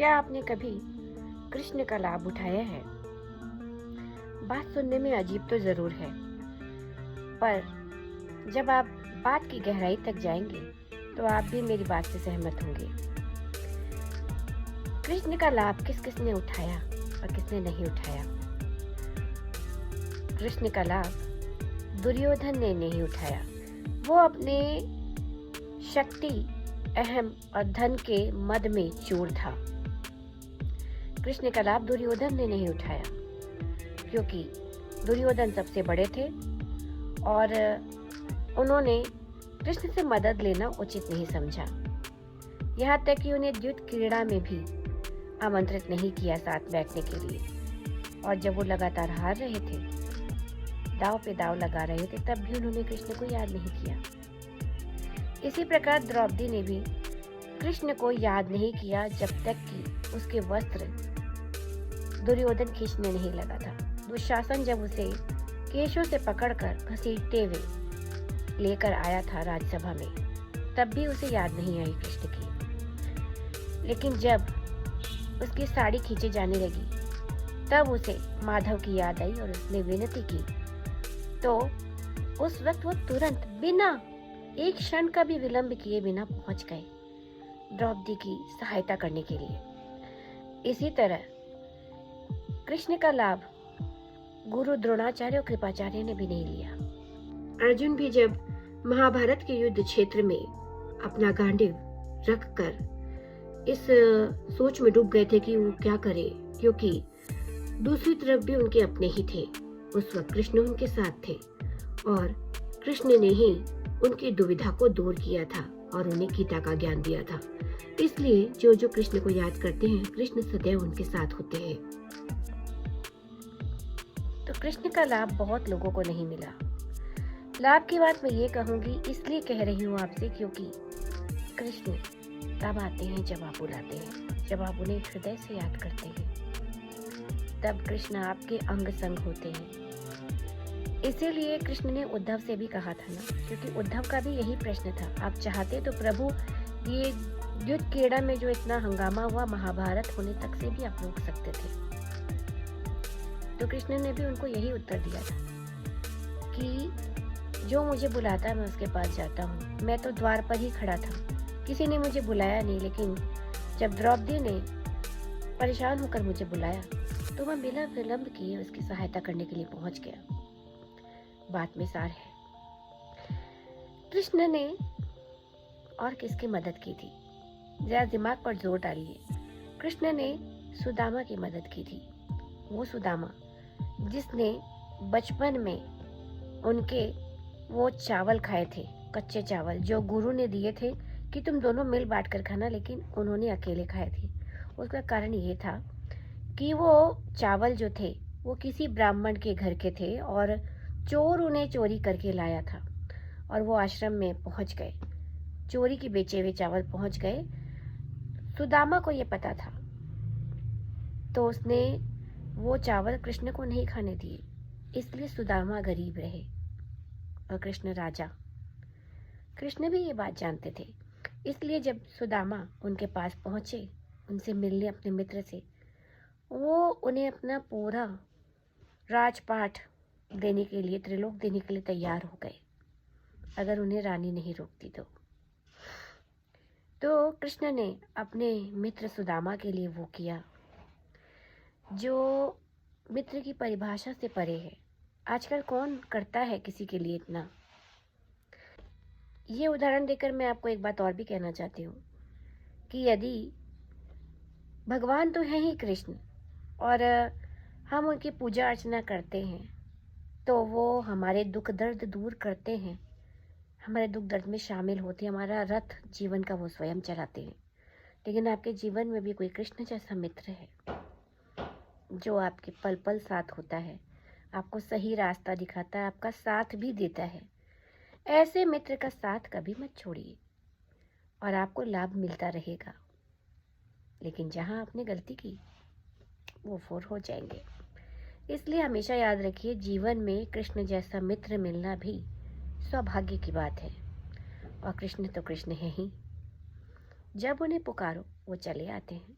क्या आपने कभी कृष्ण का लाभ उठाया है? बात सुनने में अजीब तो जरूर है, पर जब आप बात की गहराई तक जाएंगे तो आप भी मेरी बात से सहमत होंगे। कृष्ण का लाभ किस किस ने उठाया और किसने नहीं उठाया? कृष्ण का लाभ दुर्योधन ने नहीं उठाया। वो अपने शक्ति, अहम और धन के मद में चूर था। कृष्ण का लाभ दुर्योधन ने नहीं उठाया क्योंकि दुर्योधन सबसे बड़े थे और उन्होंने कृष्ण से मदद लेना उचित नहीं समझा। यहाँ तक कि उन्हें द्युत क्रीड़ा में भी आमंत्रित नहीं किया साथ बैठने के लिए। और जब वो लगातार हार रहे थे, दाव पे दाव लगा रहे थे, तब भी उन्होंने कृष्ण को याद नहीं किया। इसी प्रकार द्रौपदी ने भी कृष्ण को याद नहीं किया जब तक कि उसके वस्त्र दुर्योधन खींचने नहीं लगा था। दुशासन जब उसे केशों से पकड़कर घसीटते हुए लेकर आया था राजसभा में, तब भी उसे याद नहीं आई कृष्ण की। लेकिन जब उसकी साड़ी खींचे जाने लगी, तब उसे माधव की याद आई और उसने विनती की। तो उस वक्त वो तुरंत बिना एक क्षण का भी विलंब किए बिना पहुंच गए द्रौपदी की सहायता करने के लिए। इसी तरह कृष्ण का लाभ गुरु द्रोणाचार्य और कृपाचार्य ने भी नहीं लिया। अर्जुन भी जब महाभारत के युद्ध क्षेत्र में अपना गांडीव रखकर इस सोच में डूब गए थे कि वो क्या करे, क्योंकि दूसरी तरफ भी उनके अपने ही थे। उस वक्त कृष्ण उनके साथ थे और कृष्ण ने ही उनकी दुविधा को दूर किया था और उन्हें गीता का ज्ञान दिया था। इसलिए जो जो कृष्ण को याद करते हैं, कृष्ण सदैव उनके साथ होते हैं। तो कृष्ण का लाभ बहुत लोगों को नहीं मिला। लाभ की बात मैं ये कहूंगी, इसलिए कह रही हूँ आपसे क्योंकि कृष्ण तब आते हैं जब आप बुलाते हैं, जब आप उन्हें हृदय से याद करते हैं, तब कृष्ण आपके अंग संग होते हैं। इसीलिए कृष्ण ने उद्धव से भी कहा था ना, क्योंकि उद्धव का भी यही प्रश्न था, आप चाहते तो प्रभु ये युद्ध क्रीड़ा में जो इतना हंगामा हुआ, महाभारत होने तक से भी आप रोक सकते थे। तो कृष्ण ने भी उनको यही उत्तर दिया था कि जो मुझे बुलाता है मैं उसके पास जाता हूँ। मैं तो द्वार पर ही खड़ा था, किसी ने मुझे बुलाया नहीं, लेकिन जब द्रौपदी ने परेशान होकर मुझे बुलाया तो मैं बिना विलंब किए उसकी सहायता करने के लिए पहुंच गया। बात में सार है, कृष्ण ने और किसकी मदद की थी, जरा दिमाग पर जोर डालिए। कृष्ण ने सुदामा की मदद की थी। वो सुदामा जिसने बचपन में उनके वो चावल खाए थे, कच्चे चावल जो गुरु ने दिए थे कि तुम दोनों मिल बांट कर खाना, लेकिन उन्होंने अकेले खाए थे। उसका कारण ये था कि वो चावल जो थे वो किसी ब्राह्मण के घर के थे और चोर उन्हें चोरी करके लाया था और वो आश्रम में पहुंच गए, चोरी के बेचे हुए चावल पहुंच गए। सुदामा को ये पता था, तो उसने वो चावल कृष्ण को नहीं खाने दिए। इसलिए सुदामा गरीब रहे और कृष्ण राजा। कृष्ण भी ये बात जानते थे। इसलिए जब सुदामा उनके पास पहुंचे उनसे मिलने अपने मित्र से, वो उन्हें अपना पूरा राजपाट देने के लिए, त्रिलोक देने के लिए तैयार हो गए, अगर उन्हें रानी नहीं रोकती तो कृष्ण ने अपने मित्र सुदामा के लिए वो किया जो मित्र की परिभाषा से परे है। आजकल कौन करता है किसी के लिए इतना। ये उदाहरण देकर मैं आपको एक बात और भी कहना चाहती हूँ कि यदि भगवान तो है ही कृष्ण और हम उनकी पूजा अर्चना करते हैं, तो वो हमारे दुख दर्द दूर करते हैं, हमारे दुख दर्द में शामिल होते हैं, हमारा रथ जीवन का वो स्वयं चलाते हैं। लेकिन आपके जीवन में भी कोई कृष्ण जैसा मित्र है जो आपके पल पल साथ होता है, आपको सही रास्ता दिखाता है, आपका साथ भी देता है। ऐसे मित्र का साथ कभी मत छोड़िए और आपको लाभ मिलता रहेगा। लेकिन जहां आपने गलती की वो फोर हो जाएंगे। इसलिए हमेशा याद रखिए, जीवन में कृष्ण जैसा मित्र मिलना भी सौभाग्य की बात है। और कृष्ण तो कृष्ण है ही, जब उन्हें पुकारो वो चले आते हैं।